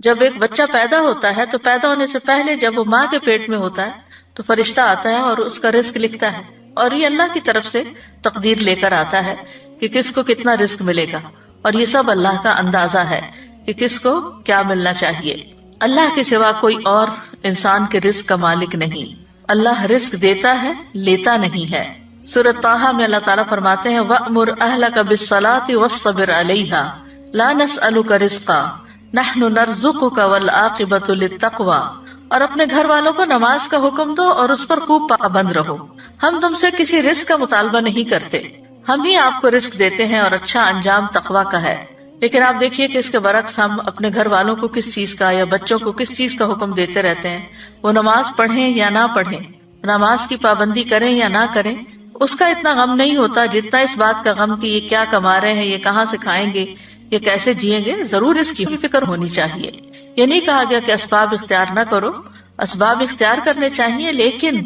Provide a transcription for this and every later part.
جب ایک بچہ پیدا ہوتا ہے تو پیدا ہونے سے پہلے جب وہ ماں کے پیٹ میں ہوتا ہے تو فرشتہ آتا ہے اور اس کا رزق لکھتا ہے، اور یہ اللہ کی طرف سے تقدیر لے کر آتا ہے کہ کس کو کتنا رزق ملے گا، اور یہ سب اللہ کا اندازہ ہے کہ کس کو کیا ملنا چاہیے۔ اللہ کے سوا کوئی اور انسان کے رزق کا مالک نہیں، اللہ رزق دیتا ہے، لیتا نہیں ہے۔ سورۃ طٰہٰ میں اللہ تعالیٰ فرماتے ہیں وَأْمُرْ أَهْلَكَ بِالصَّلَاةِ وَاصْطَبِرْ عَلَيْهَا لَا نَسْأَلُكَ رِزْقًا نَحْنُ نَرْزُقُكَ وَالْعَاقِبَةُ لِلتَّقْوَىٰ، اور اپنے گھر والوں کو نماز کا حکم دو اور اس پر خوب پابند رہو، ہم تم سے کسی رزق کا مطالبہ نہیں کرتے، ہم ہی آپ کو رزق دیتے ہیں اور اچھا انجام تقویٰ کا ہے۔ لیکن آپ دیکھیے کہ اس کے برعکس ہم اپنے گھر والوں کو کس چیز کا یا بچوں کو کس چیز کا حکم دیتے رہتے ہیں، وہ نماز پڑھیں یا نہ پڑھیں، نماز کی پابندی کریں یا نہ کریں، اس کا اتنا غم نہیں ہوتا جتنا اس بات کا غم کہ یہ کیا کما رہے ہیں، یہ کہاں سے کھائیں گے، یہ کیسے جئیں گے۔ ضرور اس کی فکر ہونی چاہیے۔ یہ نہیں کہا گیا کہ اسباب اختیار نہ کرو، اسباب اختیار کرنے چاہیے، لیکن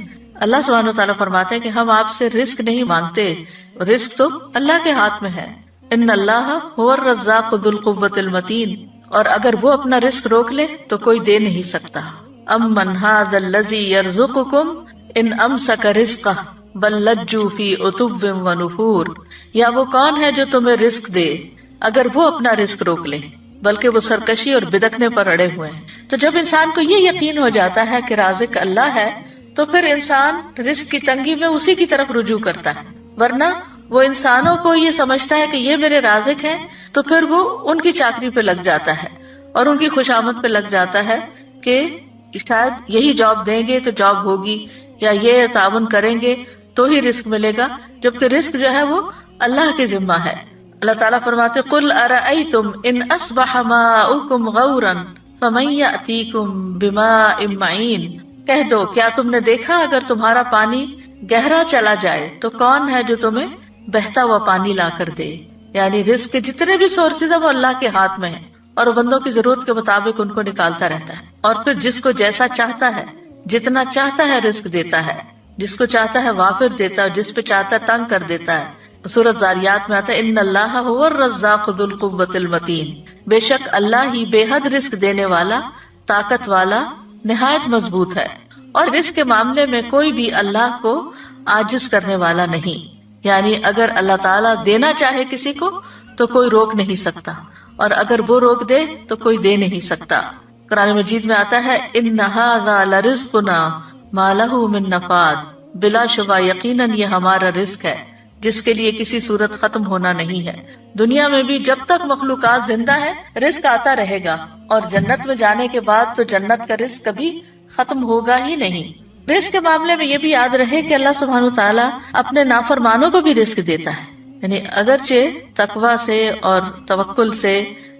اللہ سبحانہ وتعالیٰ فرماتے ہیں کہ ہم آپ سے رزق نہیں مانگتے، رزق تو اللہ کے ہاتھ میں ہے۔ ان اللہ هو الرزاق ذو القوة المتین، اور اگر وہ اپنا رزق روک لے تو کوئی دے نہیں سکتا۔ امن هذا الذی یرزقکم ان امسک رزقہ بل لجوا فی عتو ونفور، یا وہ کون ہے جو تمہیں رزق دے اگر وہ اپنا رزق روک لے، بلکہ وہ سرکشی اور بدکنے پر اڑے ہوئے ہیں۔ تو جب انسان کو یہ یقین ہو جاتا ہے کہ رازق اللہ ہے تو پھر انسان رزق کی تنگی میں اسی کی طرف رجوع کرتا ہے، ورنہ وہ انسانوں کو یہ سمجھتا ہے کہ یہ میرے رازق ہیں تو پھر وہ ان کی چاکری پہ لگ جاتا ہے اور ان کی خوشامد پہ لگ جاتا ہے کہ شاید یہی جاب دیں گے تو جاب ہوگی، یا یہ تعاون کریں گے تو ہی رزق ملے گا، جبکہ رزق جو ہے وہ اللہ کے ذمہ ہے۔ اللہ تعالیٰ فرماتے قل ارأیتم ان اصبح ماؤکم غورا فمن یأتیکم بماء معین، کہہ دو کیا تم نے دیکھا اگر تمہارا پانی گہرا چلا جائے تو کون ہے جو تمہیں بہتا ہوا پانی لا کر دے۔ یعنی رزق کے جتنے بھی سورسز ہیں وہ اللہ کے ہاتھ میں ہیں، اور وہ بندوں کی ضرورت کے مطابق ان کو نکالتا رہتا ہے، اور پھر جس کو جیسا چاہتا ہے، جتنا چاہتا ہے رزق دیتا ہے، جس کو چاہتا ہے وافر دیتا ہے، جس پہ چاہتا ہے تنگ کر دیتا ہے۔ سورۃ ذاریات میں آتا ہے ان اللہ هو الرزاق ذو القوة المتین، بے شک اللہ ہی بے حد رزق دینے والا، طاقت والا، نہایت مضبوط ہے، اور رزق کے معاملے میں کوئی بھی اللہ کو عاجز کرنے والا نہیں۔ یعنی اگر اللہ تعالیٰ دینا چاہے کسی کو تو کوئی روک نہیں سکتا، اور اگر وہ روک دے تو کوئی دے نہیں سکتا۔ قرآن مجید میں آتا ہے ان ھذا لرزقنا ما لہ من نفاد، بلا شبہ یقیناً یہ ہمارا رزق ہے جس کے لیے کسی صورت ختم ہونا نہیں ہے۔ دنیا میں بھی جب تک مخلوقات زندہ ہے رزق آتا رہے گا، اور جنت میں جانے کے بعد تو جنت کا رزق کبھی ختم ہوگا ہی نہیں۔ رزق کے معاملے میں یہ بھی یاد رہے کہ اللہ سبحانہ وتعالیٰ اپنے نافرمانوں کو بھی رزق دیتا ہے، یعنی اگرچہ تقویٰ سے اور توکل سے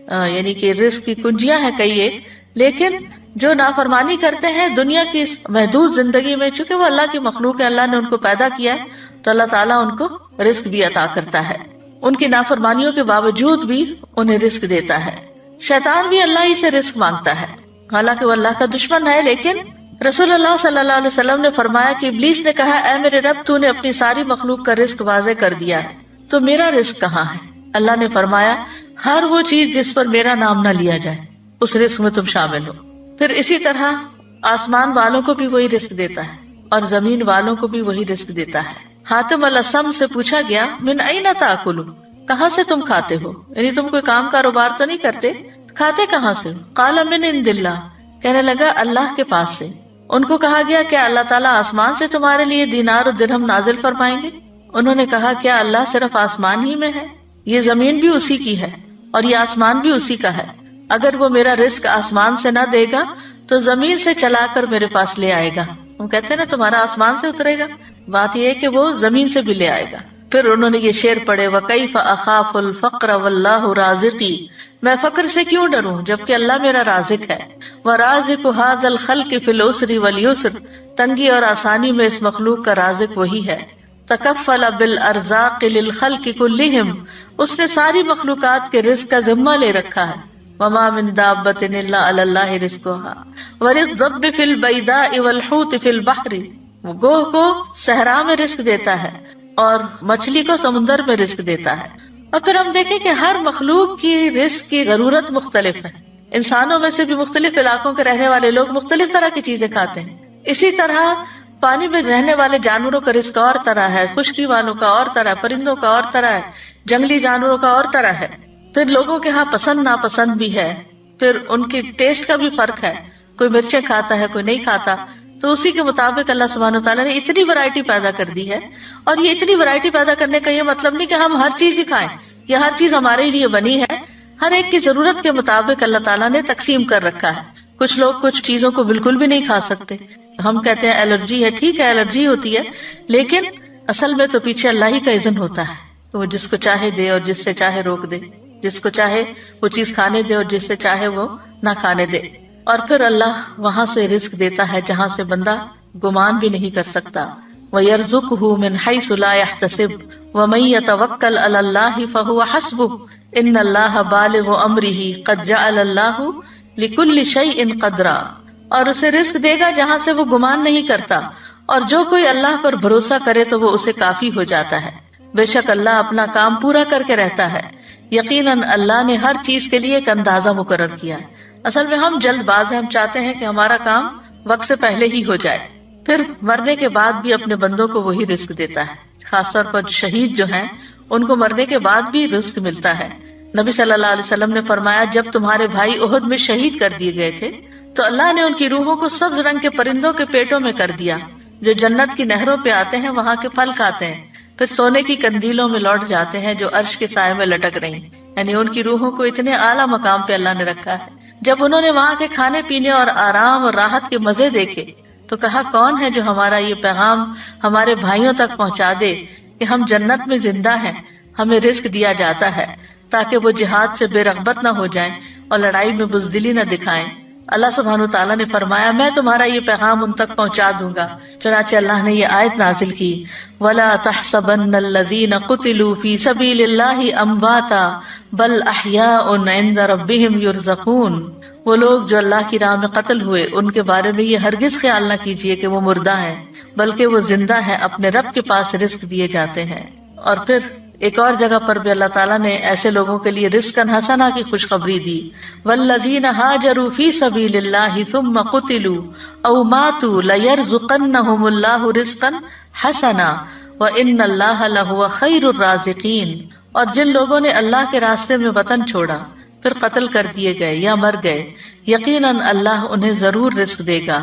یعنی کہ رزق کی کنجیاں ہیں کئی ایک، لیکن جو نافرمانی کرتے ہیں دنیا کی اس محدود زندگی میں، چونکہ وہ اللہ کی مخلوق ہے، اللہ نے ان کو پیدا کیا ہے، تو اللہ تعالیٰ ان کو رزق بھی عطا کرتا ہے، ان کی نافرمانیوں کے باوجود بھی انہیں رزق دیتا ہے۔ شیطان بھی اللہ ہی سے رزق مانگتا ہے، حالانکہ وہ اللہ کا دشمن ہے، لیکن رسول اللہ صلی اللہ علیہ وسلم نے فرمایا کہ ابلیس نے کہا اے میرے رب تو نے اپنی ساری مخلوق کا رزق واضح کر دیا ہے، تو میرا رزق کہاں ہے؟ اللہ نے فرمایا ہر وہ چیز جس پر میرا نام نہ لیا جائے اس رزق میں تم شامل ہو۔ پھر اسی طرح آسمان والوں کو بھی وہی رزق دیتا ہے اور زمین والوں کو بھی وہی رزق دیتا ہے۔ حاتم الاسم سے پوچھا گیا من این تاکلو، کہاں سے تم کھاتے ہو؟ یعنی تم کوئی کام کاروبار تو نہیں کرتے، کھاتے کہاں سے؟ قال من عند اللہ، کہنے لگا اللہ کے پاس سے۔ ان کو کہا گیا کیا اللہ تعالیٰ آسمان سے تمہارے لیے دینار اور درہم نازل فرمائیں گے؟ انہوں نے کہا کیا اللہ صرف آسمان ہی میں ہے؟ یہ زمین بھی اسی کی ہے اور یہ آسمان بھی اسی کا ہے، اگر وہ میرا رزق آسمان سے نہ دے گا تو زمین سے چلا کر میرے پاس لے آئے گا۔ وہ کہتے ہیں نا تمہارا آسمان سے اترے گا، بات یہ ہے کہ وہ زمین سے بھی لے آئے گا۔ پھر انہوں نے یہ شعر پڑھے وَكَيْفَ أَخَافُ الْفَقْرَ وَاللَّهُ رَازِقِي، میں فقر سے کیوں ڈروں جبکہ اللہ میرا رازق ہے۔ وَرَازِقُ هَذَا الْخَلْقِ فِي الْعُسْرِ وَالْيُسْرِ، تنگی اور آسانی میں اس مخلوق کا رازق وہی ہے۔ تکفل بالارزاق للخلق كلهم، اس نے ساری مخلوقات کے رزق کا ذمہ لے رکھا ہے۔ وما من دابۃ الا علی اللہ رزقها وللضب فی البیداء والحوت فی البحر، وہ گوہ کو صحرا میں رزق دیتا ہے اور مچھلی کو سمندر میں رزق دیتا ہے۔ اور پھر ہم دیکھیں کہ ہر مخلوق کی رزق کی ضرورت مختلف ہے، انسانوں میں سے بھی مختلف علاقوں کے رہنے والے لوگ مختلف طرح کی چیزیں کھاتے ہیں. اسی طرح پانی میں رہنے والے جانوروں کا رزق اور طرح ہے، خشکی والوں کا اور طرح، پرندوں کا اور طرح ہے، جنگلی جانوروں کا اور طرح ہے. پھر لوگوں کے ہاں پسند ناپسند بھی ہے، پھر ان کی ٹیسٹ کا بھی فرق ہے، کوئی مرچیں کھاتا ہے کوئی نہیں کھاتا. تو اسی کے مطابق اللہ سبحانہ وتعالیٰ نے اتنی ورائٹی پیدا کر دی ہے. اور یہ اتنی ورائٹی پیدا کرنے کا یہ مطلب نہیں کہ ہم ہر چیز ہی کھائیں، یہ ہر چیز ہمارے لیے بنی ہے. ہر ایک کی ضرورت کے مطابق اللہ تعالیٰ نے تقسیم کر رکھا ہے. کچھ لوگ کچھ چیزوں کو بالکل بھی نہیں کھا سکتے. ہم کہتے ہیں الرجی ہے، ٹھیک ہے الرجی ہوتی ہے، لیکن اصل میں تو پیچھے اللہ ہی کا اذن ہوتا ہے. وہ جس کو چاہے دے اور جس سے چاہے روک دے، جس کو چاہے وہ چیز کھانے دے اور جس سے چاہے وہ نہ کھانے دے. اور پھر اللہ وہاں سے رزق دیتا ہے جہاں سے بندہ گمان بھی نہیں کر سکتا. وَيَرْزُقْهُ مِنْ حَيْثُ لَا يَحْتَسِبُ وَمَن يَتَوَكَّلْ عَلَى اللَّهِ فَهُوَ حَسْبُهُ إِنَّ اللَّهَ بَالِغُ أَمْرِهِ قَدْ جَعَلَ اللَّهُ لِكُلِّ شَيْءٍ قَدْرًا. اور اسے رزق دے گا جہاں سے وہ گمان نہیں کرتا، اور جو کوئی اللہ پر بھروسہ کرے تو وہ اسے کافی ہو جاتا ہے. بے شک اللہ اپنا کام پورا کر کے رہتا ہے. یقیناً اللہ نے ہر چیز کے لیے ایک اندازہ مقرر کیا ہے. اصل میں ہم جلد باز ہیں، ہم چاہتے ہیں کہ ہمارا کام وقت سے پہلے ہی ہو جائے. پھر مرنے کے بعد بھی اپنے بندوں کو وہی رزق دیتا ہے. خاص طور پر شہید جو ہیں ان کو مرنے کے بعد بھی رزق ملتا ہے. نبی صلی اللہ علیہ وسلم نے فرمایا جب تمہارے بھائی احد میں شہید کر دیے گئے تھے تو اللہ نے ان کی روحوں کو سبز رنگ کے پرندوں کے پیٹوں میں کر دیا جو جنت کی نہروں پہ آتے ہیں، وہاں کے پھل کھاتے ہیں، پھر سونے کی قندیلوں میں لوٹ جاتے ہیں جو عرش کے سائے میں لٹک رہی. یعنی ان کی روحوں کو اتنے اعلیٰ مقام پہ اللہ نے رکھا ہے. جب انہوں نے وہاں کے کھانے پینے اور آرام اور راحت کے مزے دیکھے تو کہا کون ہے جو ہمارا یہ پیغام ہمارے بھائیوں تک پہنچا دے کہ ہم جنت میں زندہ ہیں، ہمیں رزق دیا جاتا ہے، تاکہ وہ جہاد سے بے رغبت نہ ہو جائیں اور لڑائی میں بزدلی نہ دکھائیں. اللہ سبحانہ وتعالیٰ نے فرمایا میں تمہارا یہ پیغام ان تک پہنچا دوں گا. چنانچہ اللہ نے یہ آیت نازل کی وَلَا تَحْسَبَنَّ الَّذِينَ قُتِلُوا فِي سَبِيلِ اللَّهِ أَمْوَاتًا بَلْ أَحْيَاءٌ عِندَ رَبِّهِمْ يُرْزَقُونَ. وہ لوگ جو اللہ کی راہ میں قتل ہوئے ان کے بارے میں یہ ہرگز خیال نہ کیجیے کہ وہ مردہ ہیں، بلکہ وہ زندہ ہیں، اپنے رب کے پاس رزق دیے جاتے ہیں. اور پھر ایک اور جگہ پر بھی اللہ تعالیٰ نے ایسے لوگوں کے لیے رزقا حسنا کی خوشخبری دی. والذین ہاجروا فی سبیل اللہ ثم قتلوا او ماتوا لیرزقنہم اللہ رزقا حسنا وان اللہ لہو خیر الرازقین. اور جن لوگوں نے اللہ کے راستے میں وطن چھوڑا پھر قتل کر دیے گئے یا مر گئے، یقیناً اللہ انہیں ضرور رزق دے گا،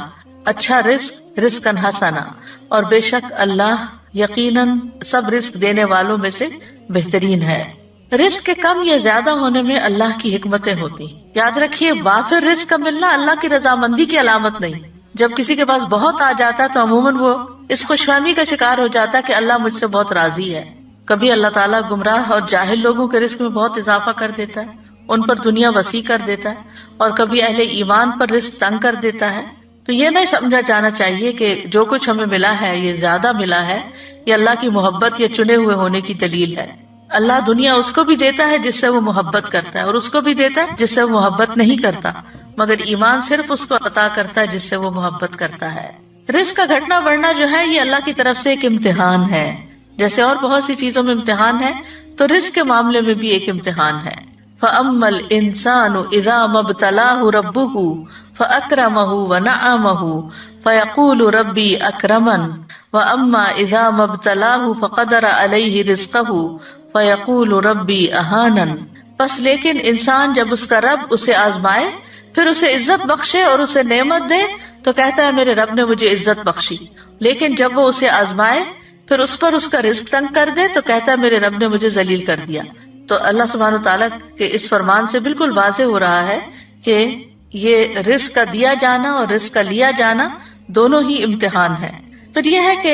اچھا رزق، رزقا حسنا. اور بے شک اللہ یقیناً سب رزق دینے والوں میں سے بہترین ہے. رزق کے کم یا زیادہ ہونے میں اللہ کی حکمتیں ہوتی. یاد رکھیے وافر رزق کا ملنا اللہ کی رضامندی کی علامت نہیں. جب کسی کے پاس بہت آ جاتا ہے تو عموماً وہ اس خوش فہمی کا شکار ہو جاتا ہے کہ اللہ مجھ سے بہت راضی ہے. کبھی اللہ تعالیٰ گمراہ اور جاہل لوگوں کے رزق میں بہت اضافہ کر دیتا ہے، ان پر دنیا وسیع کر دیتا ہے، اور کبھی اہل ایمان پر رزق تنگ کر دیتا ہے. تو یہ نہیں سمجھا جانا چاہیے کہ جو کچھ ہمیں ملا ہے یہ زیادہ ملا ہے، یہ اللہ کی محبت یا چنے ہوئے ہونے کی دلیل ہے. اللہ دنیا اس کو بھی دیتا ہے جس سے وہ محبت کرتا ہے، اور اس کو بھی دیتا ہے جس سے وہ محبت نہیں کرتا، مگر ایمان صرف اس کو عطا کرتا ہے جس سے وہ محبت کرتا ہے. رزق کا گھٹنا بڑھنا جو ہے یہ اللہ کی طرف سے ایک امتحان ہے. جیسے اور بہت سی چیزوں میں امتحان ہے تو رزق کے معاملے میں بھی ایک امتحان ہے. فَأَمَّا الْإِنسَانُ إِذَا مَا ابْتَلَاهُ رَبُّهُ فَأَكْرَمَهُ وَنَعَّمَهُ فَيَقُولُ رَبِّي أَكْرَمَنِ وَأَمَّا إِذَا مَا ابْتَلَاهُ فَقَدَرَ عَلَيْهِ رِزْقَهُ فَيَقُولُ رَبِّي أَهَانَنِ. بس لیکن انسان جب اس کا رب اسے آزمائے پھر اسے عزت بخشے اور اسے نعمت دے تو کہتا ہے میرے رب نے مجھے عزت بخشی. لیکن جب وہ اسے آزمائے پھر اس پر اس کا رزق تنگ کر دے تو کہتا ہے میرے رب نے مجھے ذلیل کر دیا. تو اللہ سبحانہ وتعالیٰ کے اس فرمان سے بالکل واضح ہو رہا ہے کہ یہ رزق کا دیا جانا اور رزق کا لیا جانا دونوں ہی امتحان ہے. پھر یہ ہے کہ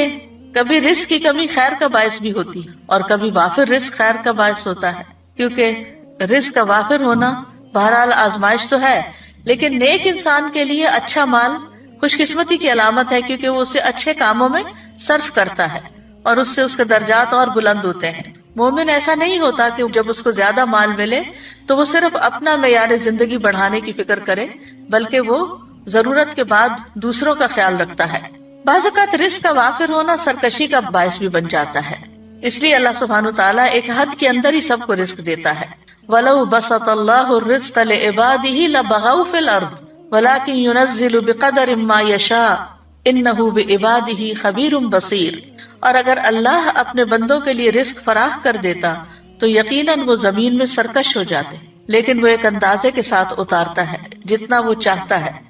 کبھی رزق کی کمی خیر کا باعث بھی ہوتی ہے اور کبھی وافر رزق خیر کا باعث ہوتا ہے، کیونکہ رزق کا وافر ہونا بہرحال آزمائش تو ہے، لیکن نیک انسان کے لیے اچھا مال خوش قسمتی کی علامت ہے، کیونکہ وہ اسے اچھے کاموں میں صرف کرتا ہے اور اس سے اس کے درجات اور بلند ہوتے ہیں. مومن ایسا نہیں ہوتا کہ جب اس کو زیادہ مال ملے تو وہ صرف اپنا معیار زندگی بڑھانے کی فکر کرے، بلکہ وہ ضرورت کے بعد دوسروں کا خیال رکھتا ہے. بعض اوقات رزق کا وافر ہونا سرکشی کا باعث بھی بن جاتا ہے، اس لیے اللہ سبحانہ وتعالیٰ ایک حد کے اندر ہی سب کو رزق دیتا ہے. وَلَوْ بَسَطَ اللَّهُ الرِّزْقَ لِعِبَادِهِ لَبَغَوْا فِي الْأَرْضِ وَلَكِنْ يُنَزِّلُ بِقَدَرٍ مَا يَشَاءُ إِنَّهُ بِعِبَادِهِ خَبِيرٌ بَصِيرٌ۔ اور اگر اللہ اپنے بندوں کے لیے رزق فراخ کر دیتا تو یقیناً وہ زمین میں سرکش ہو جاتے، لیکن وہ ایک اندازے کے ساتھ اتارتا ہے جتنا وہ چاہتا ہے،